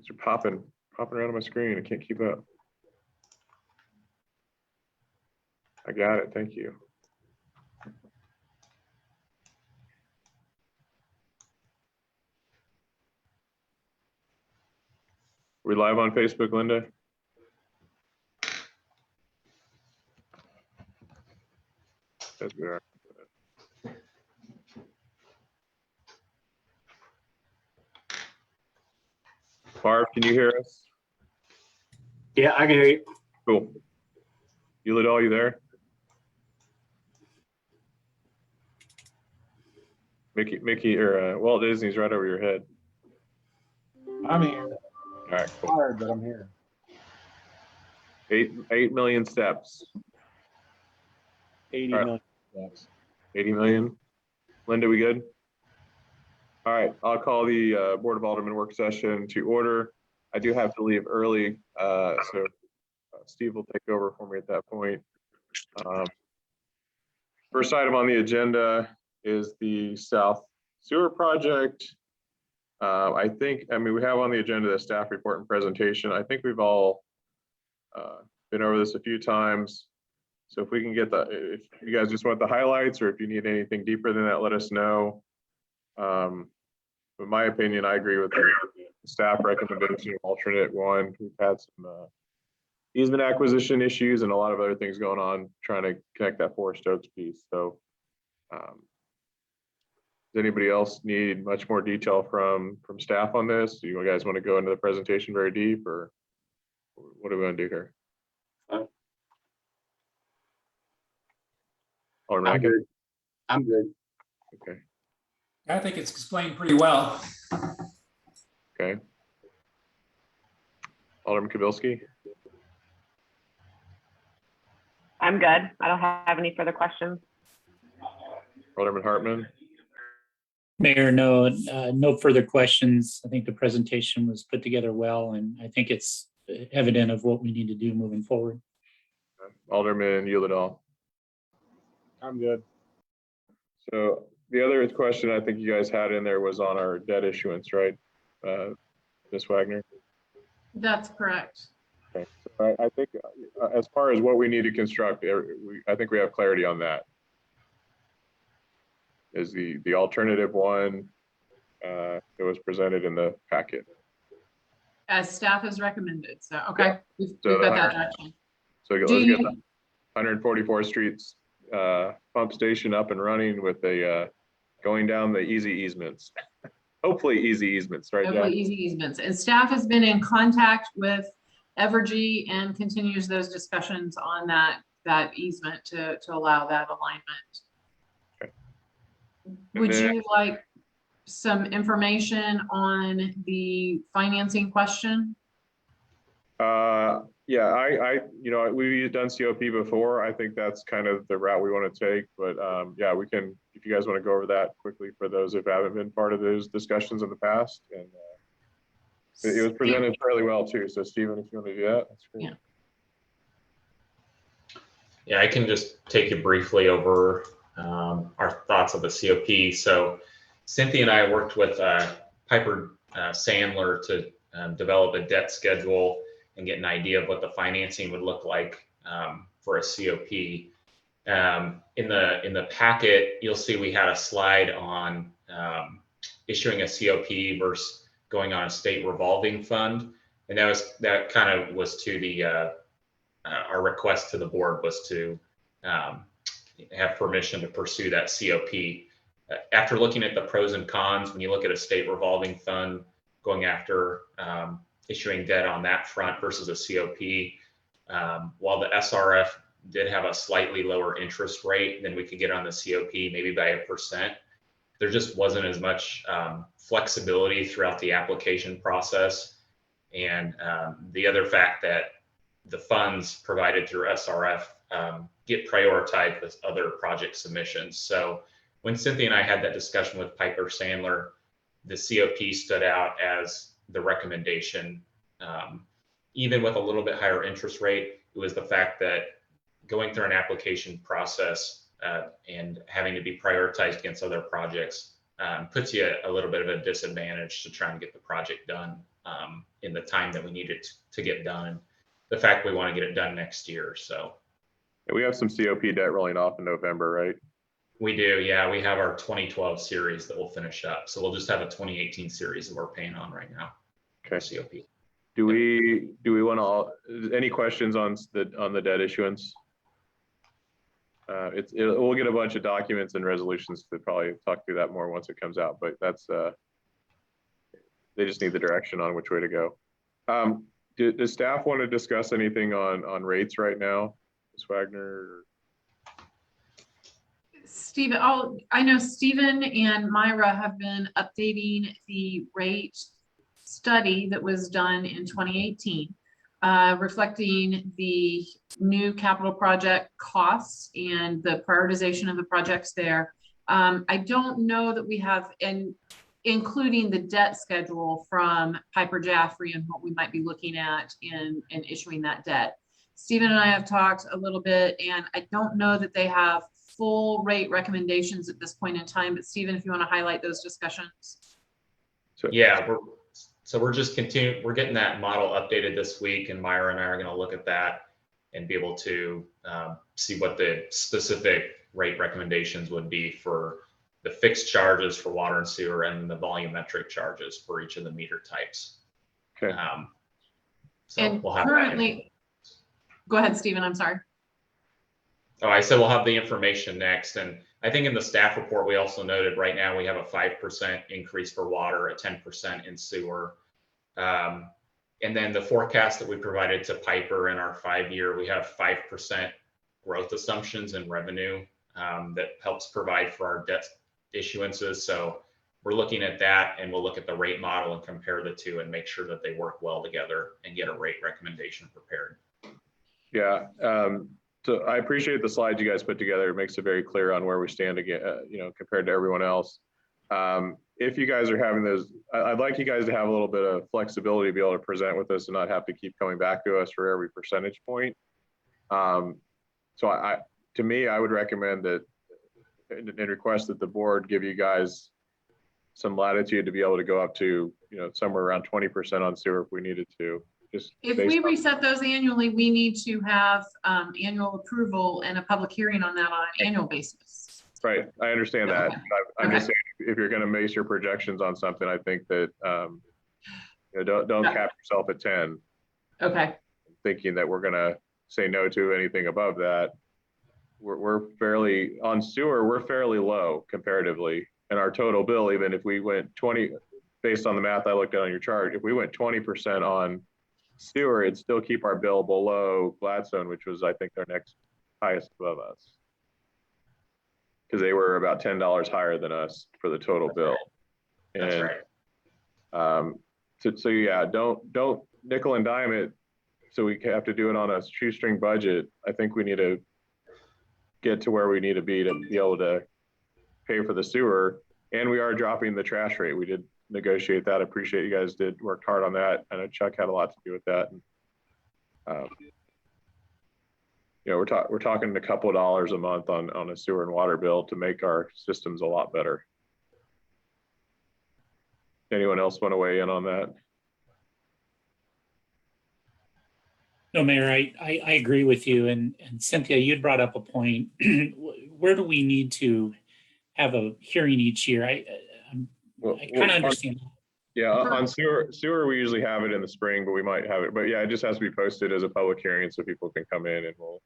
Things are popping around on my screen. I can't keep up. I got it. Thank you. We live on Facebook, Linda? Yes, we are. Barb, can you hear us? Yeah, I can hear you. Cool. Uladol, you there? Mickey, or Walt Disney's right over your head. I'm here. All right, cool. Tired, but I'm here. 8 million steps. 80 All right. million steps. 80 million. Linda, we good? All right, I'll call the Board of Aldermen work session to order. I do have to leave early, so Steve will take over for me at that point. First item on the agenda is the South Sewer Project. I mean, we have on the agenda the staff report and presentation. I think we've all been over this a few times. So if we can get if you guys just want the highlights, or if you need anything deeper than that, let us know. In my opinion, I agree with the staff recommendation, alternate one. We've had some easement acquisition issues and a lot of other things going on trying to connect that Forest Oaks piece. So does anybody else need much more detail from staff on this? Do you guys want to go into the presentation very deep, or what are we going to do here? I'm good. I'm good. Okay. I think it's explained pretty well. Okay. Alderman Kabilski. I'm good. I don't have any further questions. Alderman Hartman. Mayor, no further questions. I think the presentation was put together well, and I think it's evident of what we need to do moving forward. Alderman Uladol. I'm good. So the other question I think you guys had in there was on our debt issuance, right? Ms. Wagner? That's correct. Okay. So I think as far as what we need to construct, I think we have clarity on that. Is the alternative one that was presented in the packet. As staff has recommended. So, okay, Yeah. we've So got that direction. So let's get the 144th Street's pump station up and running with a going down the easy easements. Hopefully easy easements, right? Hopefully Jack? easy easements. And staff has been in contact with Evergy and continues those discussions on that easement to allow that alignment. Okay. Would then- you like some information on the financing question? Yeah, we've done COP before. I think that's kind of the route we want to take, but yeah, we can, if you guys want to go over that quickly for those who haven't been part of those discussions in the past. And it was presented fairly well too. So Stephen, if you want to do that, that's great. Yeah. Yeah, I can just take you briefly over our thoughts of the COP. So Cynthia and I worked with Piper Sandler to develop a debt schedule and get an idea of what the financing would look like for a COP. In the packet, you'll see we had a slide on issuing a COP versus going on a state revolving fund, and that kind of was to the our request to the board was to have permission to pursue that COP. After looking at the pros and cons, when you look at a state revolving fund, going after issuing debt on that front versus a COP, while the SRF did have a slightly lower interest rate than we could get on the COP, maybe by 1%, there just wasn't as much flexibility throughout the application process. And the other fact that the funds provided through SRF get prioritized with other project submissions. So when Cynthia and I had that discussion with Piper Sandler, the COP stood out as the recommendation. Even with a little bit higher interest rate, it was the fact that going through an application process and having to be prioritized against other projects puts you at a little bit of a disadvantage to try and get the project done in the time that we need it to get done. And the fact we want to get it done next year. So And we have some COP debt rolling off in November, right? we do. Yeah, we have our 2012 series that we'll finish up. So we'll just have a 2018 series that we're paying on right now. Okay. COP. Do we want to, any questions on the debt issuance? We'll get a bunch of documents and resolutions to probably talk through that more once it comes out, but that's, they just need the direction on which way to go. Does staff want to discuss anything on rates right now, Ms. Wagner? Stephen, I know Stephen and Myra have been updating the rate study that was done in 2018, reflecting the new capital project costs and the prioritization of the projects there. I don't know that we have, and including the debt schedule from Piper Jaffray and what we might be looking at in issuing that debt. Stephen and I have talked a little bit, and I don't know that they have full rate recommendations at this point in time, but Stephen, if you want to highlight those discussions. Yeah, we're just continuing. We're getting that model updated this week, and Myra and I are going to look at that and be able to see what the specific rate recommendations would be for the fixed charges for water and sewer and the volumetric charges for each of the meter types. Okay. So And we'll have currently, go ahead, Stephen, I'm sorry. Oh, I said we'll have the information next. And I think in the staff report, we also noted right now we have a 5% increase for water, a 10% in sewer. And then the forecast that we provided to Piper in our 5-year, we have 5% growth assumptions in revenue that helps provide for our debt issuances. So we're looking at that, and we'll look at the rate model and compare the two and make sure that they work well together and get a rate recommendation prepared. Yeah. So I appreciate the slides you guys put together. It makes it very clear on where we stand again, compared to everyone else. If you guys are having those, I'd like you guys to have a little bit of flexibility to be able to present with us and not have to keep coming back to us for every percentage point. So to me, I would recommend that and request that the board give you guys some latitude to be able to go up to, somewhere around 20% on sewer if we needed to. Just If we reset those annually, we need to have annual approval and a public hearing on that on an annual basis. Right, I understand that. Okay. I'm just saying, if you're going to base your projections on something, I think that don't cap yourself at 10. Okay. Thinking that we're going to say no to anything above that. We're fairly on sewer. We're fairly low comparatively, and our total bill, even if we went 20, based on the math I looked at on your chart, if we went 20% on sewer, it'd still keep our bill below Gladstone, which was, I think, their next highest above us, because they were about $10 higher than us for the total bill. That's and, right. So yeah, don't nickel and dime it. So we have to do it on a shoestring budget. I think we need to get to where we need to be able to pay for the sewer, and we are dropping the trash rate. We did negotiate that. I appreciate you guys worked hard on that. I know Chuck had a lot to do with that. And, we're talking a couple of dollars a month on a sewer and water bill to make our systems a lot better. Anyone else want to weigh in on that? No, Mayor, I agree with you. And Cynthia, you'd brought up a point. Where do we need to have a hearing each year? I kind of understand. Yeah, on sewer, we usually have it in the spring, but we might have it. But yeah, it just has to be posted as a public hearing so people can come in and we'll.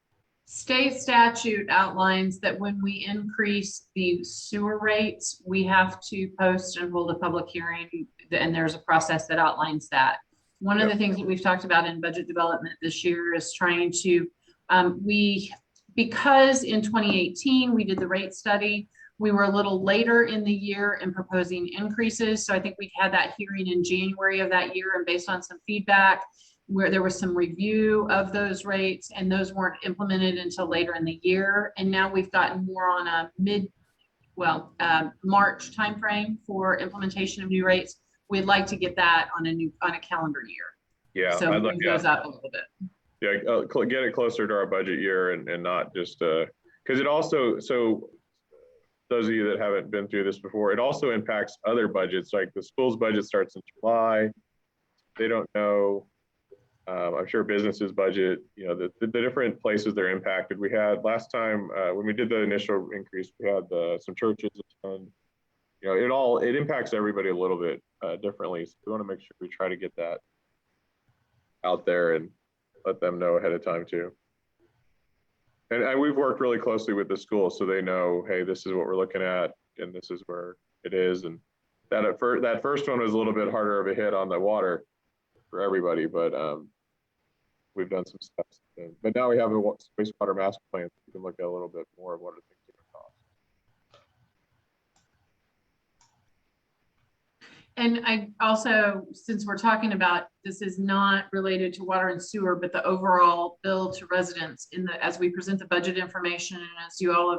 State statute outlines that when we increase the sewer rates, we have to post and hold a public hearing, and there's a process that outlines that. One of the things that we've talked about in budget development this year is trying to, because in 2018, we did the rate study, we were a little later in the year in proposing increases. So I think we had that hearing in January of that year, and based on some feedback where there was some review of those rates, and those weren't implemented until later in the year. And now we've gotten more on a March timeframe for implementation of new rates. We'd like to get that on a calendar year. Yeah, so it goes up a little bit. Yeah, get it closer to our budget year and not just because it also, so those of you that haven't been through this before, it also impacts other budgets. Like the school's budget starts in July. they don't know. I'm sure businesses budget, you know, the different places they're impacted. We had last time when we did the initial increase, we had some churches and, you know, it impacts everybody a little bit differently. So we want to make sure we try to get that out there and let them know ahead of time too. And we've worked really closely with the school, so they know, hey, this is what we're looking at, and this is where it is. And that first one was a little bit harder of a hit on the water for everybody, but we've done some steps. But now we have a wastewater master plan, so we can look at a little bit more of what are things that cost. And I also, since we're talking about, this is not related to water and sewer, but the overall bill to residents as we present the budget information, and as you all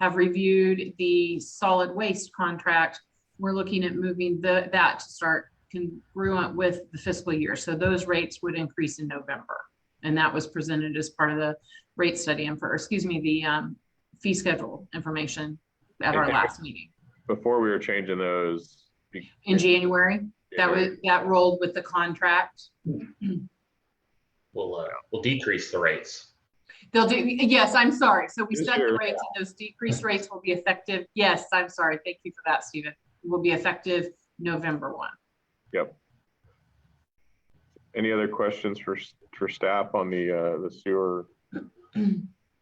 have reviewed the solid waste contract, we're looking at moving that to start congruent with the fiscal year. So those rates would increase in November. And that was presented as part of the rate study and the fee schedule information at our last meeting. Before we were changing those. In January, that rolled with the contract. We'll decrease the rates. They'll do, yes, I'm sorry. So we This set the year. rates and those decreased rates will be effective. Yes, I'm sorry. Thank you for that, Stephen. Will be effective November 1. Yep. Any other questions for staff on the sewer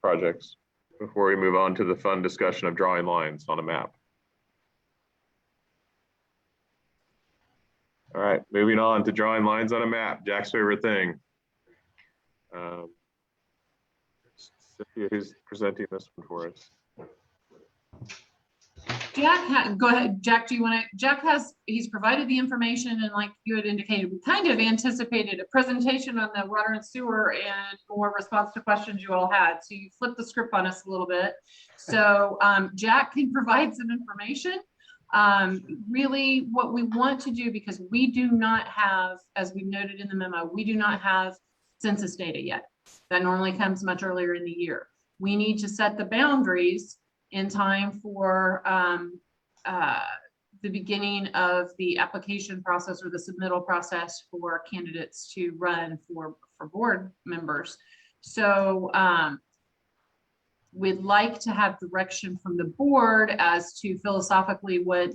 projects before we move on to the fun discussion of drawing lines on a map? All right, moving on to drawing lines on a map, Jack's favorite thing. Cynthia, who's presenting this one for us? Jack, go ahead. Jack, do you want to, he's provided the information, and like you had indicated, we kind of anticipated a presentation on the water and sewer and more response to questions you all had. So you flipped the script on us a little bit. So Jack can provide some information. Really what we want to do, because we do not have, as we noted in the memo, we do not have census data yet. That normally comes much earlier in the year. We need to set the boundaries in time for the beginning of the application process or the submittal process for candidates to run for board members. So we'd like to have direction from the board as to philosophically what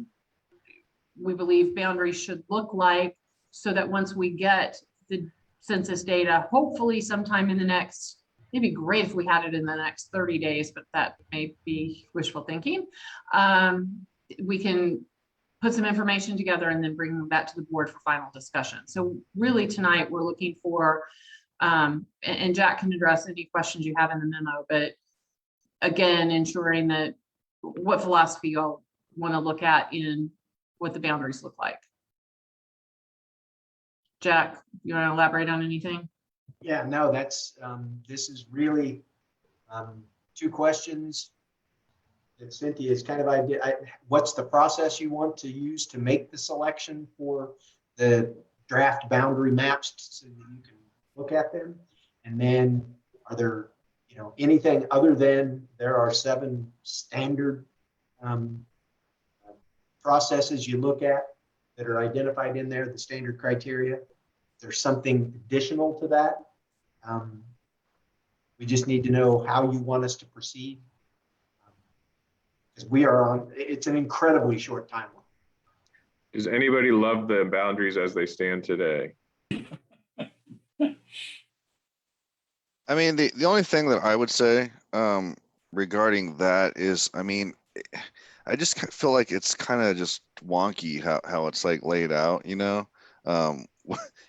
we believe boundaries should look like, so that once we get the census data, hopefully sometime in the next, it'd be great if we had it in the next 30 days, but that may be wishful thinking. We can put some information together and then bring that to the board for final discussion. So really tonight we're looking for, and Jack can address any questions you have in the memo, but again, ensuring that what philosophy y'all want to look at in what the boundaries look like. Jack, you want to elaborate on anything? Yeah, no, that's, this is really two questions that Cynthia is kind of idea. What's the process you want to use to make the selection for the draft boundary maps so that you can look at them? And then are there, you know, anything other than there are 7 standard processes you look at that are identified in there, the standard criteria? There's something additional to that. We just need to know how you want us to proceed. Because we are on, it's an incredibly short timeline. Does anybody love the boundaries as they stand today? I mean, the only thing that I would say regarding that is, I mean, I just feel like it's kind of just wonky how it's like laid out, you know?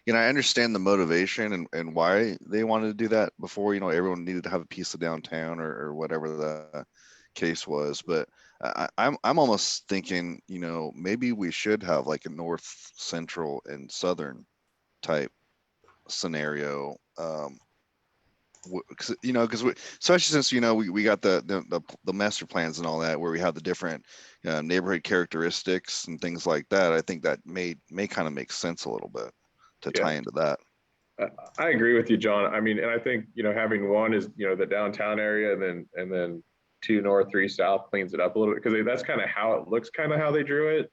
You know, I understand the motivation and why they wanted to do that before, you know, everyone needed to have a piece of downtown or whatever the case was. But I'm almost thinking, you know, maybe we should have like a north, central, and southern type scenario. Because you know, especially since, you know, we got the master plans and all that, where we have the different neighborhood characteristics and things like that. I think that may kind of make sense a little bit to tie into that. I agree with you, John. I mean, and I think, you know, having one is, you know, the downtown area, and then 2 north, 3 south cleans it up a little bit, because that's kind of how it looks, kind of how they drew it.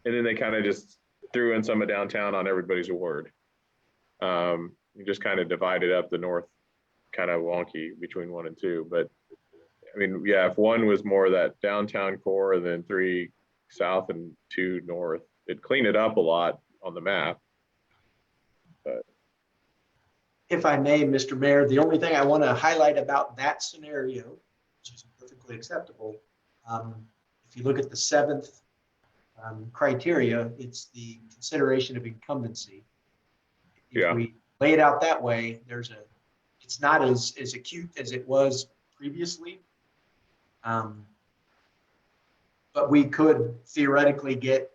And then they kind of just threw in some of downtown on everybody's award. You just kind of divided up the north, kind of wonky between 1 and 2. But I mean, yeah, if 1 was more that downtown core, and then 3 south and 2 north, it'd clean it up a lot on the map. But If I may, Mr. Mayor, the only thing I want to highlight about that scenario, which is perfectly acceptable, if you look at the 7th criteria, it's the consideration of incumbency. If Yeah. we lay it out that way, it's not as acute as it was previously. But we could theoretically get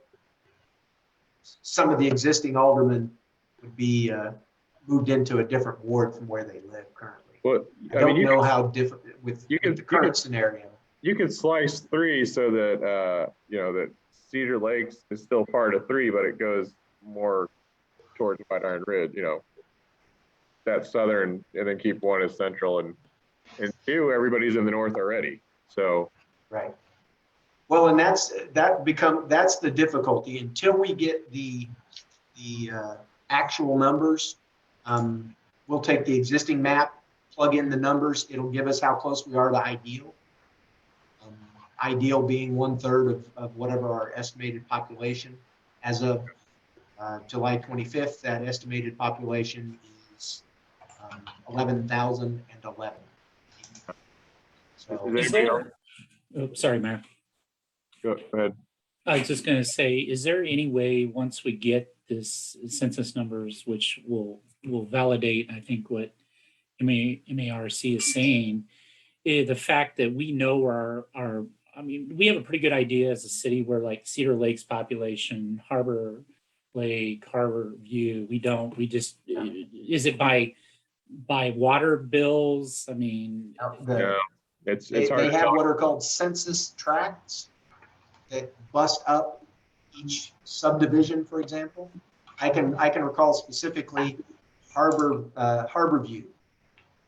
some of the existing aldermen would be moved into a different ward from where they live currently. Well, I don't know how different with the current scenario. You could slice 3 so that that Cedar Lakes is still part of 3, but it goes more towards White Iron Ridge. That southern, and then keep 1 as central, and 2, everybody's in the north already. So right. Well, and that's the difficulty until we get the actual numbers. We'll take the existing map, plug in the numbers. It'll give us how close we are to ideal. Ideal being 1/3 of whatever our estimated population. As of July 25th, that estimated population is 11,011. So Is there, oh, sorry, Mayor. go ahead. I was just going to say, is there any way once we get this census numbers, which will validate, I think what MARC is saying, the fact that we know we have a pretty good idea as a city where like Cedar Lake's population, Harbor Lake, Harbor View, is it by water bills? I mean, It's they hard to have tell. what are called census tracts that bust up each subdivision, for example. I can recall specifically Harborview.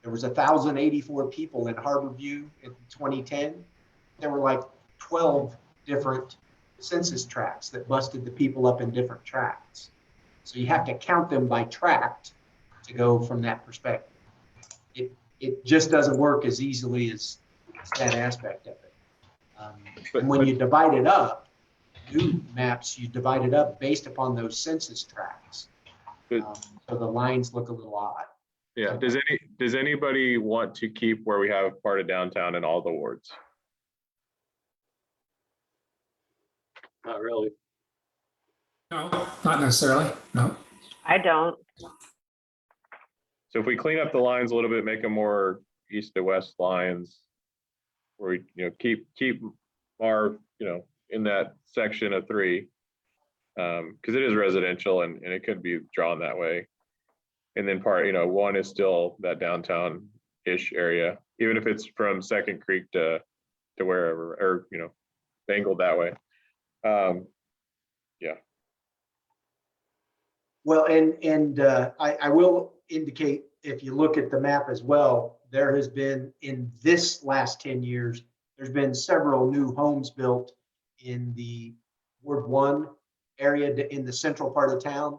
There was 1,084 people in Harborview in 2010. There were like 12 different census tracts that busted the people up in different tracts. So you have to count them by tract to go from that perspective. It just doesn't work as easily as that aspect of it. And when you divide it up, new maps, you divide it up based upon those census tracts. So the lines look a little odd. Yeah. Does anybody want to keep where we have part of downtown in all the wards? Not really. No, not necessarily. No. I don't. So if we clean up the lines a little bit, make them more east to west lines, where we keep our in that section of 3, because it is residential and it could be drawn that way. And then 1 is still that downtown-ish area, even if it's from Second Creek to wherever, or angled that way. Yeah. Well, and I will indicate, if you look at the map as well, there has been, in this last 10 years, there's been several new homes built in the Ward 1 area in the central part of town,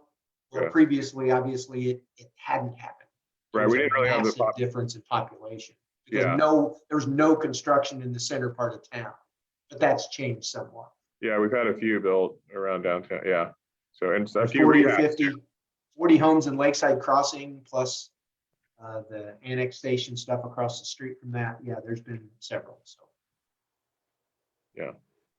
where Yeah. previously, obviously, it hadn't happened. Right, we didn't really have the massive difference in population. Because Yeah. there was no construction in the center part of town, but that's changed somewhat. Yeah, we've had a few built around downtown. Yeah. So, and a few 40 or rehabs. 40 homes in Lakeside Crossing, plus the annexation stuff across the street from that. Yeah, there's been several. So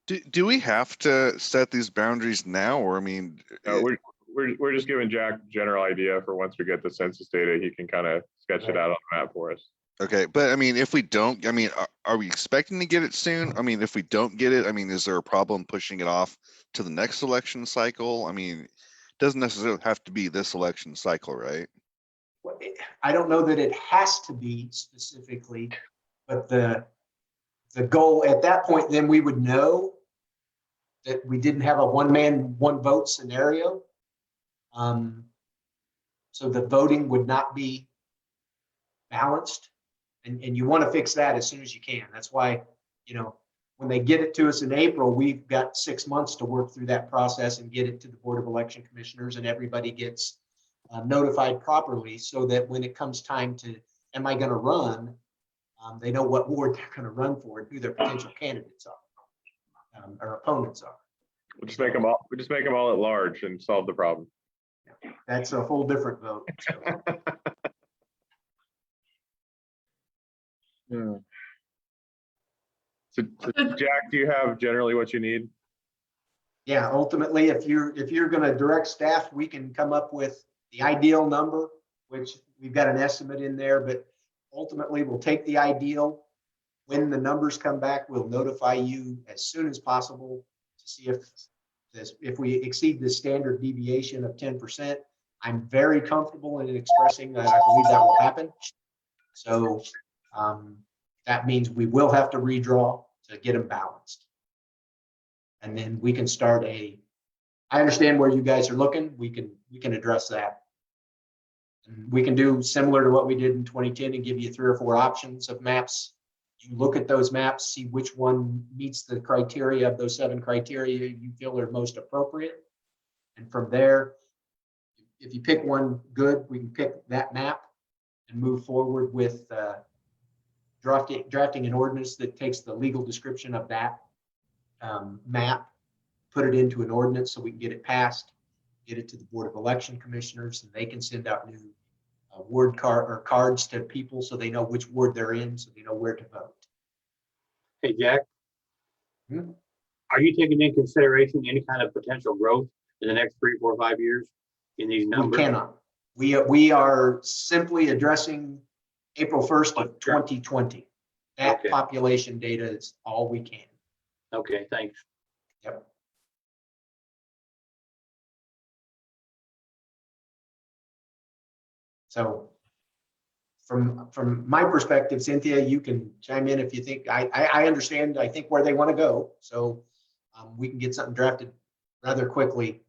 Do we have to set these boundaries now, or I mean, We're just giving Jack general idea for once we get the census data, he can kind of sketch it out on the map for us. okay, but I mean, if we don't, I mean, are we expecting to get it soon? I mean, if we don't get it, I mean, is there a problem pushing it off to the next election cycle? I mean, it doesn't necessarily have to be this election cycle, right? I don't know that it has to be specifically, but the goal at that point, then we would know that we didn't have a one man, one vote scenario. So the voting would not be balanced, and you want to fix that as soon as you can. That's why, when they get it to us in April, we've got 6 months to work through that process and get it to the Board of Election Commissioners, and everybody gets notified properly, so that when it comes time to, am I going to run, they know what ward they're going to run for and who their potential candidates are, or opponents are. We'll just make them all, we just make them all at large and solve the problem. That's a whole different vote. So. Yeah. So Jack, do you have generally what you need? Yeah, ultimately, if you're going to direct staff, we can come up with the ideal number, which we've got an estimate in there, but ultimately we'll take the ideal. When the numbers come back, we'll notify you as soon as possible to see if we exceed the standard deviation of 10%. I'm very comfortable in expressing that I believe that will happen. So that means we will have to redraw to get them balanced. And then we can start I understand where you guys are looking. We can address that. And we can do similar to what we did in 2010 and give you 3 or 4 options of maps. You look at those maps, see which one meets the criteria of those 7 criteria you feel are most appropriate. And from there, if you pick one good, we can pick that map and move forward with drafting an ordinance that takes the legal description of that map, put it into an ordinance so we can get it passed, get it to the Board of Election Commissioners, and they can send out new ward cards to people so they know which ward they're in, so they know where to vote. Hey, Jack. Hmm? Are you taking into consideration any kind of potential growth in the next 3, 4, 5 years in these numbers? We cannot. We are simply addressing April 1st of 2020. That Okay. population data is all we can. Okay, thanks. Yep. So from my perspective, Cynthia, you can chime in if you think, I understand, I think where they want to go. So we can get something drafted rather quickly.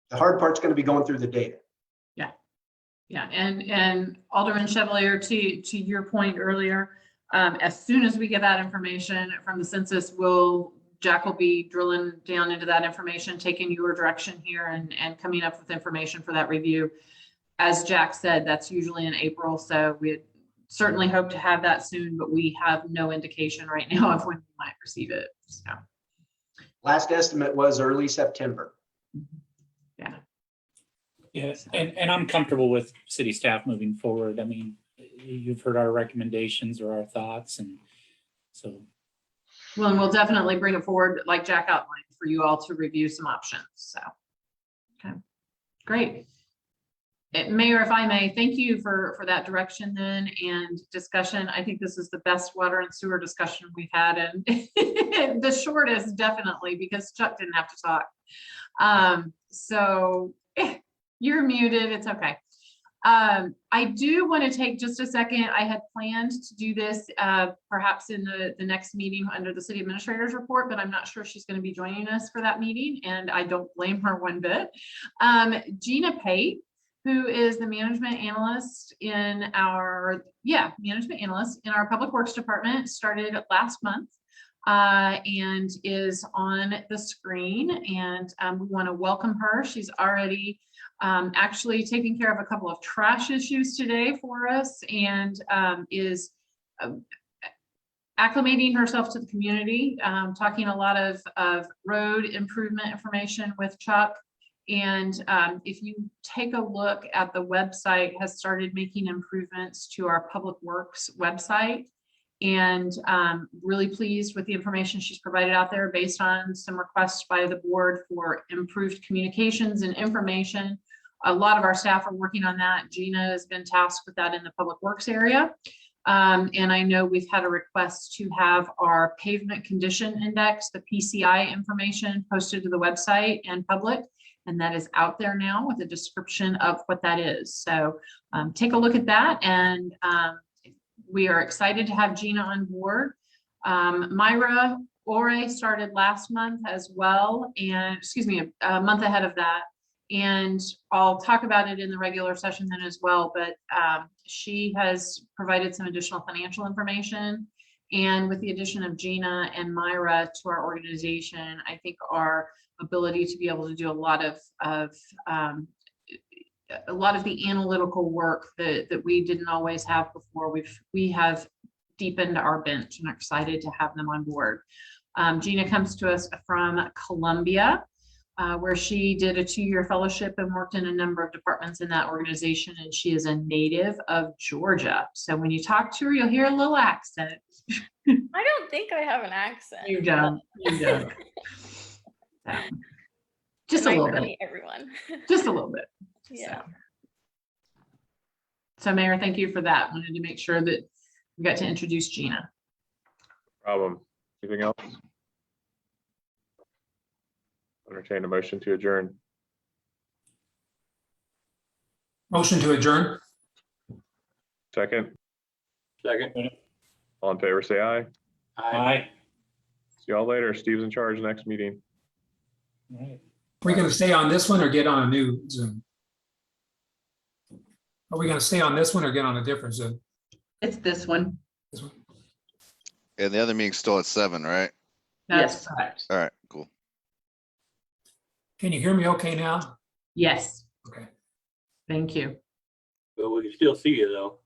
The hard part's going to be going through the data. Yeah, and Alderman Chevalier, to your point earlier, as soon as we get that information from the census, Jack will be drilling down into that information, taking your direction here and coming up with information for that review. As Jack said, that's usually in April, so we certainly hope to have that soon, but we have no indication right now of when we might receive it. So. Last estimate was early September. Yeah. Yeah, and I'm comfortable with city staff moving forward. I mean, you've heard our recommendations or our thoughts, and so. Well, and we'll definitely bring it forward, like Jack outlined, for you all to review some options. So, okay, great. Mayor, if I may, thank you for that direction then and discussion. I think this is the best water and sewer discussion we've had, and the shortest definitely, because Chuck didn't have to talk. So you're muted, it's okay. I do want to take just a second. I had planned to do this perhaps in the next meeting under the city administrator's report, but I'm not sure she's going to be joining us for that meeting, and I don't blame her one bit. Gina Pate, who is the management analyst in our public works department, started last month and is on the screen, and we want to welcome her. She's already actually taking care of a couple of trash issues today for us, and is acclimating herself to the community, talking a lot of road improvement information with Chuck. And if you take a look at the website, has started making improvements to our public works website, and really pleased with the information she's provided out there based on some requests by the board for improved communications and information. A lot of our staff are working on that. Gina has been tasked with that in the public works area. And I know we've had a request to have our pavement condition index, the PCI information, posted to the website and public. And that is out there now with a description of what that is. So take a look at that. And we are excited to have Gina on board. Myra Ore started last month as well, and excuse me, a month ahead of that. And I'll talk about it in the regular session then as well, but she has provided some additional financial information And with the addition of Gina and Myra to our organization, I think our ability to be able to do a lot of the analytical work that we didn't always have before, we have deepened our bench and are excited to have them on board. Gina comes to us from Columbia, where she did a 2-year fellowship and worked in a number of departments in that organization. And she is a native of Georgia. So when you talk to her, you'll hear a little accent. I don't think I have an accent. You don't. You don't. So, just a Nice little to bit. meet everyone. Just a little bit. Yeah. So Mayor, thank you for that. Wanted to make sure that we got to introduce Gina. Problem. Anything else? Entertain a motion to adjourn. Motion to adjourn. Second, Second. all in favor, say aye. Aye. See y'all later. Steve's in charge next meeting. All right. Are we gonna stay on this one or get on a new Zoom? Are we gonna stay on this one or get on a different Zoom? It's this one. This one? And the other meeting's still at 7, right? That's correct. All right, cool. Can you hear me okay now? Yes. Okay. Thank you. But we can still see you though.